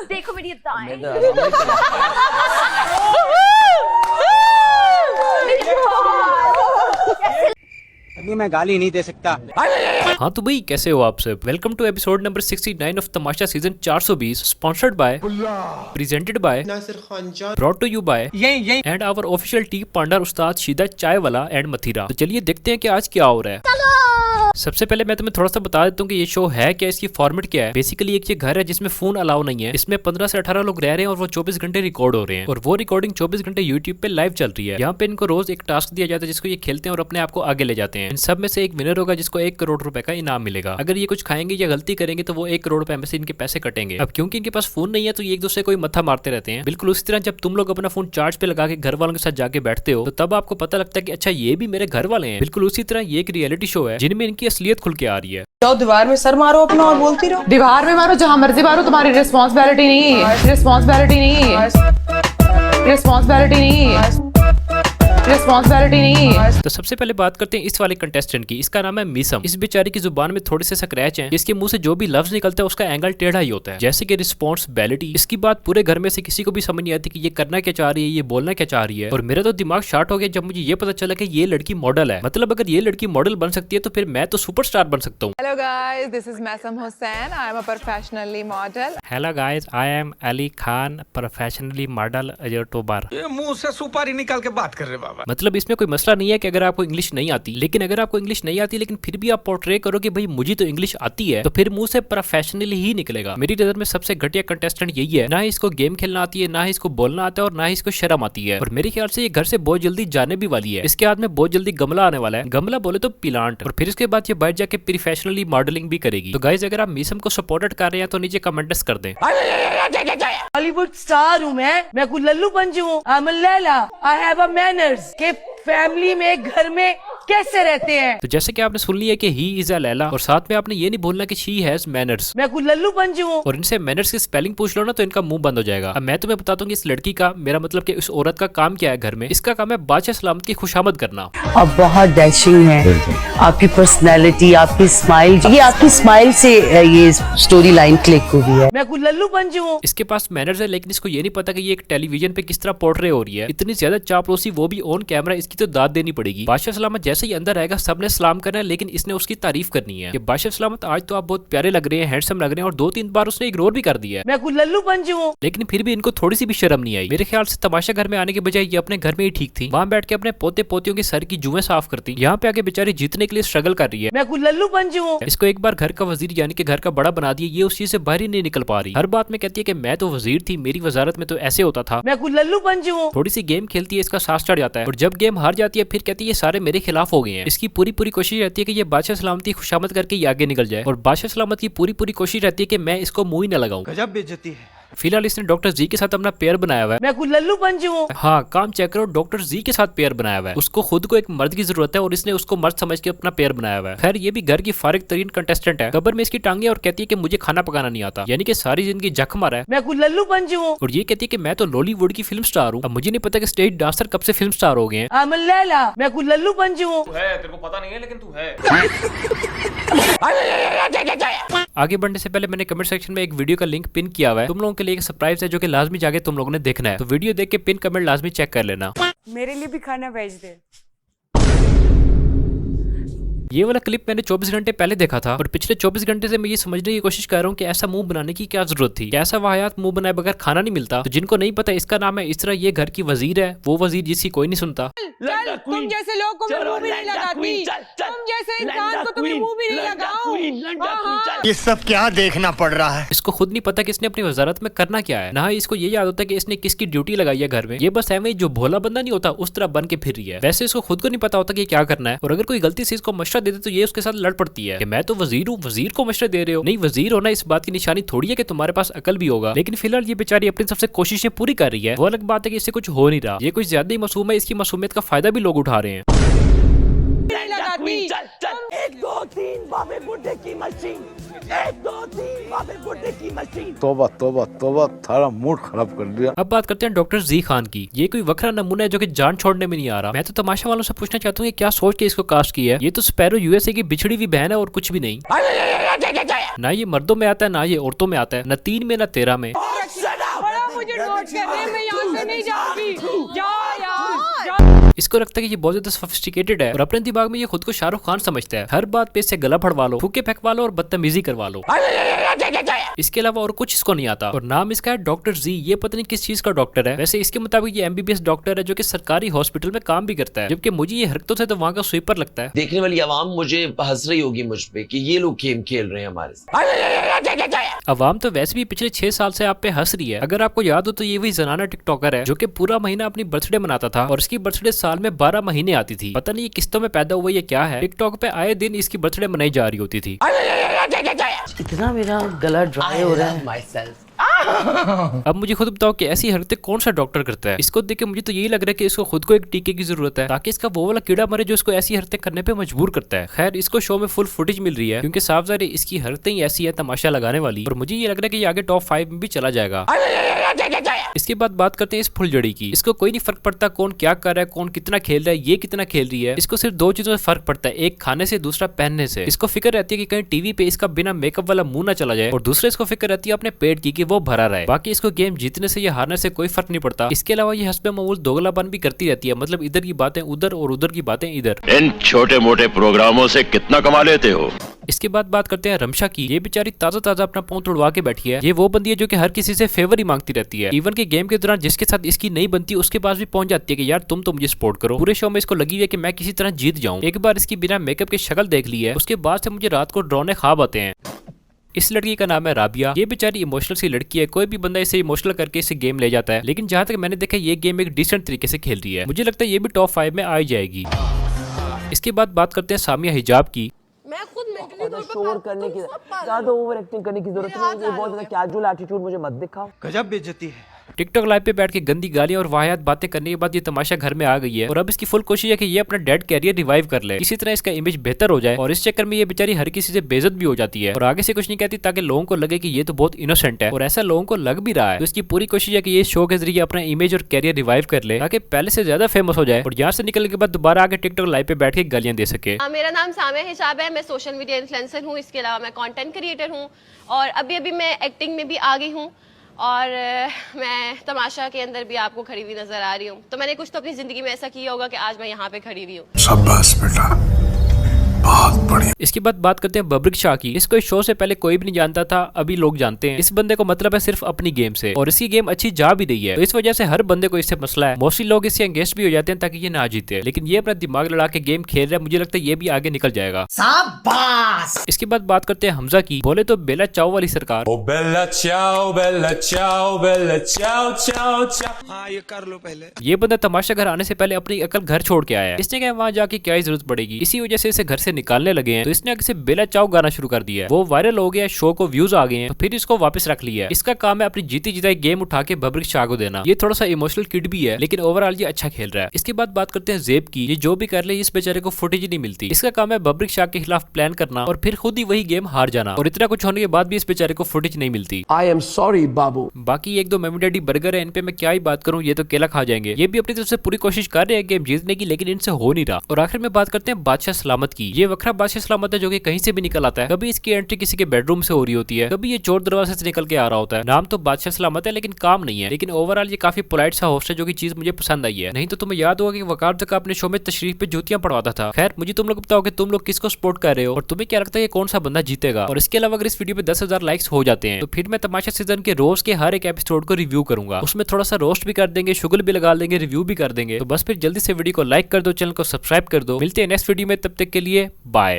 देखो मेरी अदाएं। अभी मैं गाली नहीं दे सकता। हाँ तो भाई कैसे हो आप सब। Welcome to episode number 69 of Tamasha season 420, sponsored by, presented by, brought to you by and our official team पांडा उस्ताद शीदा चाय वाला एंड मथीरा। तो चलिए देखते हैं कि आज क्या हो रहा है। सबसे पहले मैं तुम्हें थोड़ा सा बता देता हूँ कि ये शो है क्या, इसकी फॉर्मेट क्या है। बेसिकली एक ये घर है जिसमें फोन अलाउ नहीं है। इसमें 15 से 18 लोग रह रहे हैं और वो 24 घंटे रिकॉर्ड हो रहे हैं और वो रिकॉर्डिंग 24 घंटे यूट्यूब पे लाइव चल रही है। यहाँ पे इनको रोज एक टास्क दिया जाता है जिसको ये खेलते हैं और अपने आप को आगे ले जाते हैं। इन सब में से एक विनर होगा जिसको 1 करोड़ रुपए का इनाम मिलेगा। अगर ये कुछ खाएंगे या गलती करेंगे तो वो 1 करोड़ रुपए में से इनके पैसे कटेंगे। अब क्योंकि इनके पास फोन नहीं है तो ये एक दूसरे को मत्था मारते रहते हैं। बिल्कुल उसी तरह जब तुम लोग अपना फोन चार्ज पे लगा के घर वालों के साथ जाके बैठते हो तो तब आपको पता लगता है कि अच्छा ये भी मेरे घर वाले हैं। बिल्कुल उसी तरह ये एक रियलिटी शो है जिनमें इनकी असलियत खुल के आ रही है। जाओ दीवार में सर मारो अपना और बोलती रहो। दीवार में मारो, जहाँ मर्जी मारो, तुम्हारी रिस्पॉन्सिबिलिटी नहीं, रिस्पॉन्सिबिलिटी नहीं, रिस्पॉन्सिबिलिटी नहीं, रिस्पॉन्सिबिलिटी नहीं। तो सबसे पहले बात करते हैं इस वाले कंटेस्टेंट की। इसका नाम है मीसम। इस बेचारी की जुबान में थोड़े से स्क्रैच हैं। इसके मुंह से जो भी लफ्ज निकलता है उसका एंगल टेढ़ा ही होता है, जैसे कि रिस्पॉन्सिबिलिटी। इसकी बात पूरे घर में से किसी को भी समझ नहीं आती कि ये करना क्या चाह रही है, ये बोलना क्या चाह रही है। और मेरा तो दिमाग शार्ट हो गया जब मुझे ये पता चला कि ये लड़की मॉडल है। मतलब अगर ये लड़की मॉडल बन सकती है तो फिर मैं तो सुपरस्टार बन सकता हूँ। Hello guys, this is Maisam Hussain, I am a professionally model. Hello guys, I am Ali Khan, professionally model YouTuber. ये मुंह से सुपारी निकाल के बात कर रहे बाबा। मतलब इसमें कोई मसला नहीं है कि अगर आपको इंग्लिश नहीं आती, लेकिन अगर आपको इंग्लिश नहीं आती लेकिन फिर भी आप पोर्ट्रे करो कि भाई मुझे तो इंग्लिश आती है, तो फिर मुंह से प्रोफेशनली ही निकलेगा। मेरी नजर में सबसे घटिया कंटेस्टेंट यही है। ना ही इसको गेम खेलना आती है, ना ही इसको बोलना आता है और ना ही इसको शर्म आती है। और मेरे ख्याल से ये घर से बहुत जल्दी जाने भी वाली है। इसके हाथ में बहुत जल्दी गमला आने वाला है। गमला बोले तो प्लांट। और फिर इसके बाद ये बैठ जाके प्रोफेशनली मॉडलिंग भी करेगी। तो गाइस अगर आप मीसम को सपोर्टेड कर रहे हैं तो नीचे कमेंट्स कर दें। बॉलीवुड स्टार हूँ मैं कोई लल्लू पंजू हूँ। I am a Laila, I have a manners. के फैमिली में घर में कैसे रहते हैं। तो जैसे कि आपने सुन लिया कि ही इज अ लैला और साथ में आपने ये नहीं बोलना कि शी हैज मैनर्स। मैं कोई लल्लू पंजू हूँ। और इनसे मैनर्स की स्पेलिंग पूछ लो ना तो इनका मुंह बंद हो जाएगा। अब मैं तुम्हें बताता हूँ कि इस लड़की का, मेरा मतलब कि इस औरत का काम क्या है घर में। इसका काम है बादशाह सलामत की खुशामद करना। आप बहुत डैशिंग है, आपकी पर्सनैलिटी, आपकी स्माइल, ये आपकी स्माइल से ये स्टोरी लाइन क्लिक हुई है। मैं कोई लल्लू पंजू हूँ। इसके पास मैनर्स है लेकिन इसको ये नहीं पता कि ये एक टेलीविजन पे किस तरह पोर्ट्रे हो रही है। इतनी ज्यादा चापलूसी, वो भी ऑन कैमरा, इसकी तो दाद देनी पड़ेगी। बादशाह सलामत जैसे ही अंदर आएगा सबने सलाम करना है लेकिन इसने उसकी तारीफ करनी है कि बादशाह सलामत आज तो आप बहुत प्यारे लग रहे हैं, हैंडसम लग रहे हैं। और 2-3 बार उसने इग्नोर भी कर दिया है। मैं कोई लल्लू पंजू हूँ। लेकिन फिर भी इनको थोड़ी सी भी शर्म नहीं आई। मेरे ख्याल से तमाशा घर में आने के बजाय ये अपने घर में ही ठीक थी। वहाँ बैठ के अपने पोते पोतियों की सर की जुएं साफ करती। यहाँ पे आके बेचारी जीतने के लिए स्ट्रगल कर रही है। मैं कोई लल्लू पंजू हूँ। इसको एक बार घर का वजीर यानी कि घर का बड़ा बना दिया, ये उस चीज से बाहर ही नहीं निकल पा रही। हर बात में कहती है कि मैं तो वजीर थी, मेरी वजारत में तो ऐसे होता था। मैं कोई लल्लू पंजू हूँ। थोड़ी सी गेम खेलती है, इसका सांस चढ़ जाता है और जब गेम हार जाती है फिर कहती है ये सारे मेरे खिलाफ हो गए हैं। इसकी पूरी कोशिश रहती है कि ये बादशाह सलामती खुशामद करके ये आगे निकल जाए और बादशाह सलामत की पूरी कोशिश रहती है कि मैं इसको मुंह ही न लगाऊं। गजब बेइज्जती है। फिलहाल इसने डॉक्टर जी के साथ अपना पेयर बनाया हुआ है। मैं कोई लल्लू पंजू हूँ। हाँ, काम चेक करो, डॉक्टर जी के साथ पेयर बनाया हुआ है। उसको खुद को एक मर्द की जरूरत है और इसने उसको मर्द समझ के अपना पेयर बनाया हुआ है। खैर ये भी घर की फारिग तरीन कंटेस्टेंट है। कबर में इसकी टांगे और कहती है कि मुझे खाना पकाना नहीं आता, यानी कि सारी जिंदगी जख मारा है। मैं कोई लल्लू पंजू हूँ। और ये कहती है कि मैं तो लॉलीवुड की फिल्म स्टार हूँ। अब मुझे नहीं पता कि स्टेज डांसर कब से फिल्म स्टार हो गए हैं। आई एम अ लैला, मैं कोई लल्लू पंजू हूँ। तेरे को पता नहीं है लेकिन तू है। आगे बढ़ने से पहले मैंने कमेंट सेक्शन में एक वीडियो का लिंक पिन किया हुआ है। तुम लोगों के लिए एक सरप्राइज है जो कि लाजमी जाके तुम लोगों ने देखना है। तो वीडियो देख के पिन कमेंट लाजमी चेक कर लेना। मेरे लिए भी खाना भेज दे। ये वाला क्लिप मैंने 24 घंटे पहले देखा था और पिछले 24 घंटे से मैं ये समझने की कोशिश कर रहा हूँ कि ऐसा मुंह बनाने की क्या जरूरत थी। ऐसा वाहियात मुंह बनाए बगैर खाना नहीं मिलता। तो जिनको नहीं पता इसका नाम है इस तरह, ये घर की वजीर है, वो वजीर जिसकी कोई नहीं सुनता। तुम जैसे लोग को मैं मुंह भी नहीं लगाती, तुम जैसे इंसान को तुम्हें मुंह भी नहीं लगाऊं। ये सब क्या देखना पड़ रहा है। इसको खुद नहीं पता कि इसने अपनी वजारत में करना क्या है। ना ही इसको ये याद होता है कि इसने किसकी ड्यूटी लगाई है घर में। ये बस एवं जो भोला बंदा नहीं होता उस तरह बन के फिर रही है। वैसे इसको खुद को नहीं पता होता कि क्या करना है। और अगर कोई गलती से इसको मशवरा दे दे तो ये उसके साथ लड़ पड़ती है कि मैं तो वजीर हूँ, वजीर को मशवरे दे रहे हो। नहीं, वजीर होना इस बात की निशानी थोड़ी है कि तुम्हारे पास अकल भी होगा। लेकिन फिलहाल ये बेचारी अपनी सबसे कोशिशें पूरी कर रही है। वो अलग बात है कि इससे कुछ हो नहीं रहा। ये कुछ ज्यादा ही मासूम है, इसकी मासूमियत का फायदा भी लोग उठा रहे हैं। लगाती एक दो तीन बाबे बुड्ढे की मशीन, एक दो तीन बाबे बुड्ढे की मशीन। तौबा तौबा तौबा, थारा मूड खराब कर दिया। अब बात करते हैं डॉक्टर जी खान की। ये कोई वखरा नमूना है जो कि जान छोड़ने में नहीं आ रहा। मैं तो तमाशा वालों से पूछना चाहता हूँ ये क्या सोच के इसको कास्ट किया है। ये तो स्पैरो यूएसए की बिछड़ी हुई बहन है और कुछ भी नहीं। ना ये मर्दों में आता है ना ये औरतों में आता है, न 3 में न 13 में। बड़ा मुझे नोट कर रहे, मैं यहाँ से नहीं जाऊंगी। जा यार जा। इसको लगता है कि ये बहुत ज्यादा सोफिस्टिकेटेड है और अपने दिमाग में ये खुद को शाहरुख खान समझता है। हर बात पे इससे गला फड़वा लो, फूके फेंकवा लो और बदतमीजी करवा लो। इसके अलावा और कुछ इसको नहीं आता। और नाम इसका है डॉक्टर जी। ये पता नहीं किस चीज का डॉक्टर है। वैसे इसके मुताबिक ये एमबीबीएस डॉक्टर है जो कि सरकारी हॉस्पिटल में काम भी करता है, जबकि मुझे ये हरकतों से तो वहाँ का स्वीपर लगता है। देखने वाली आवाम मुझे हंस रही होगी मुझ पे कि ये लोग गेम खेल रहे हैं हमारे साथ। अवाम तो वैसे भी पिछले 6 साल से आप पे हंस रही है। अगर आपको याद हो तो ये वही जनाना टिकटॉकर है जो कि पूरा महीना अपनी बर्थडे मनाता था और इसकी बर्थडे साल में 12 महीने आती थी। पता नहीं ये किस्तों में पैदा हुआ ये क्या है। टिकटॉक पे आए दिन इसकी बर्थडे मनाई जा रही होती थी। इतना मेरा गला ड्राई हो रहा है। अब मुझे खुद बताओ कि ऐसी हरकतें कौन सा डॉक्टर करता है। इसको देख के मुझे तो यही लग रहा है कि इसको खुद को एक टीके की जरूरत है ताकि इसका वो वाला कीड़ा मरे जो इसको ऐसी हरकतें करने पे मजबूर करता है। खैर इसको शो में फुल फुटेज मिल रही है क्योंकि साफ ज़ाहिर है इसकी हरकतें ही ऐसी है तमाशा लगाने वाली। और मुझे ये लग रहा है कि ये आगे टॉप 5 में भी चला जाएगा। इसके बाद बात करते हैं इस फुलझड़ी की। इसको कोई नहीं फर्क पड़ता कौन क्या कर रहा है, कौन कितना खेल रहा है, ये कितना खेल रही है। इसको सिर्फ 2 चीजों से फर्क पड़ता है, एक खाने से, दूसरा पहनने से। इसको फिक्र रहती है कि कहीं टीवी पे इसका बिना मेकअप वाला मुंह ना चला जाए और दूसरे इसको फिक्र रहती है अपने पेट की कि वो भरा रहे। बाकी इसको गेम जीतने से या हारने से कोई फर्क नहीं पड़ता। इसके अलावा ये हस्बे मामूल दोगलापन भी करती रहती है, मतलब इधर की बातें उधर और उधर की बातें इधर। इन छोटे मोटे प्रोग्रामों से कितना कमा लेते हो। इसके बाद बात करते हैं रमशा की। ये बेचारी ताजा ताजा अपना पाँव तुड़वा के बैठी है। ये वो बंदी है जो कि हर किसी से फेवर ही मांगती रहती है। इवन के गेम के दौरान जिसके साथ इसकी नहीं बनती उसके पास भी पहुंच जाती है कि यार तुम तो मुझे सपोर्ट करो। पूरे शो में इसको लगी हुई है कि मैं किसी तरह जीत जाऊं। एक बार इसकी बिना मेकअप की शक्ल देख ली है, उसके बाद से मुझे रात को डरावने ख्वाब आते हैं। इस लड़की का नाम है राबिया। ये बेचारी इमोशनल सी लड़की है। कोई भी बंदा इसे इमोशनल करके इसे गेम ले जाता है, लेकिन जहां तक मैंने देखा ये गेम एक डिसेंट तरीके से खेल रही है। मुझे लगता है ये भी टॉप 5 में आ जाएगी। इसके बाद बात करते हैं सामिया हिजाब की। मैं खुद मेंटली तौर पे शोर करने की ज्यादा ओवर एक्टिंग करने की जरूरत नहीं है। बहुत ज्यादा कैजुअल एटीट्यूड मुझे मत दिखाओ। गजब बेइज्जती है। टिकटॉक लाइव पे बैठ के गंदी गालियां और वाहियात बातें करने के बाद ये तमाशा घर में आ गई है और अब इसकी फुल कोशिश है कि ये अपना डेड कैरियर रिवाइव कर ले, किसी तरह इसका इमेज बेहतर हो जाए। और इस चक्कर में ये बेचारी हर किसी से बेइज्जत भी हो जाती है और आगे से कुछ नहीं कहती ताकि लोगों को लगे कि ये तो बहुत इनोसेंट है। और ऐसा लोगों को लग भी रहा है। तो इसकी पूरी कोशिश है कि ये शो के जरिए अपना इमेज और कैरियर रिवाइव कर ले ताकि पहले से ज्यादा फेमस हो जाए और यहाँ से निकलने के बाद दोबारा आगे टिकटॉक लाइव पे बैठ के गालियां दे सके। मेरा नाम सामिया हिजाब है। मैं सोशल मीडिया इन्फ्लुएंसर हूँ। इसके अलावा मैं कंटेंट क्रिएटर हूँ और अभी मैं एक्टिंग में भी आ गई हूँ और मैं तमाशा के अंदर भी आपको खड़ी हुई नजर आ रही हूँ। तो मैंने कुछ तो अपनी जिंदगी में ऐसा किया होगा कि आज मैं यहाँ पे खड़ी हुई हूँ। शाबाश बेटा, बहुत बढ़िया। इसके बाद बात करते हैं बब्रिक शाह की। इसको इस शो से पहले कोई भी नहीं जानता था, अभी लोग जानते हैं। इस बंदे को मतलब है सिर्फ अपनी गेम से और इसकी गेम अच्छी जा भी रही है, तो इस वजह से हर बंदे को इससे मसला है। मोस्टली लोग इससे एंगेज भी हो जाते हैं ताकि ये ना जीते, लेकिन ये अपना दिमाग लड़ा के गेम खेल रहा है। मुझे लगता है ये भी आगे निकल जाएगा। शाबाश। इसके बाद बात करते हैं हमजा की। बोले तो बेला चाव वाली सरकार। बेला चाओ बेला चाओ बेला चाओ चाओ चाओ। हाँ ये कर लो पहले। ये बंदा तमाशा घर आने से पहले अपनी अकल घर छोड़ के आया है। इसने कहा वहाँ जाके क्या जरूरत पड़ेगी, इसी वजह से इसे घर से निकालने लगे हैं। तो इसने आगे से बेला चाव गाना शुरू कर दिया है। वो वायरल हो गया, शो को व्यूज आ गए हैं, तो फिर इसको वापस रख लिया है। इसका काम है अपनी जीती जिताई गेम उठा के बब्रिक शाह को देना। ये थोड़ा सा इमोशनल किड भी है, लेकिन ओवरऑल ये अच्छा खेल रहा है। इसके बाद बात करते हैं जेब की। ये जो भी कर ले इस बेचारे को फुटेज नहीं मिलती। इसका काम है बब्रिक शाह के खिलाफ प्लान करना और फिर खुद ही वही गेम हार जाना। और इतना कुछ होने के बाद भी इस बेचारे को फुटेज नहीं मिलती। आई एम सॉरी बाबू। बाकी 1-2 मम्मी डैडी बर्गर है, इन पे मैं क्या ही बात करूं, ये तो केला खा जाएंगे। ये भी अपनी तरफ से पूरी कोशिश कर रहे हैं गेम जीतने की, लेकिन इनसे हो नहीं रहा। और आखिर में बात करते हैं बादशाह सलामत की। ये वखरा बादशाह सलामत है जो कि कहीं से भी निकल आता है। कभी इसकी एंट्री किसी के बेडरूम से हो रही होती है, कभी ये चोर दरवाजे से निकल के आ रहा होता है। नाम तो बादशाह सलामत है लेकिन काम नहीं है। लेकिन ओवरऑल ये काफी पोलाइट सा होस्ट है, जो की चीज मुझे पसंद आई है। नहीं तो तुम्हें याद होगा कि वकार तक अपने शो में तशरीफ पे जूतियां पड़वाता था। खैर मुझे तुम लोग बताओ कि तुम लोग किसको सपोर्ट कर रहे हो और तुम्हें क्या लगता है कौन सा बंदा जीतेगा। और इसके अलावा अगर इस वीडियो पे 10,000 लाइक्स हो जाते हैं तो फिर मैं तमाशा सीजन के रोज के हर एक एपिसोड को रिव्यू करूंगा। उसमें थोड़ा सा रोस्ट भी कर देंगे, शुगल भी लगा देंगे, रिव्यू भी कर देंगे। तो बस फिर जल्दी से वीडियो को लाइक कर दो, चैनल को सब्सक्राइब कर दो। मिलते हैं नेक्स्ट वीडियो में, तब तक के लिए बाय।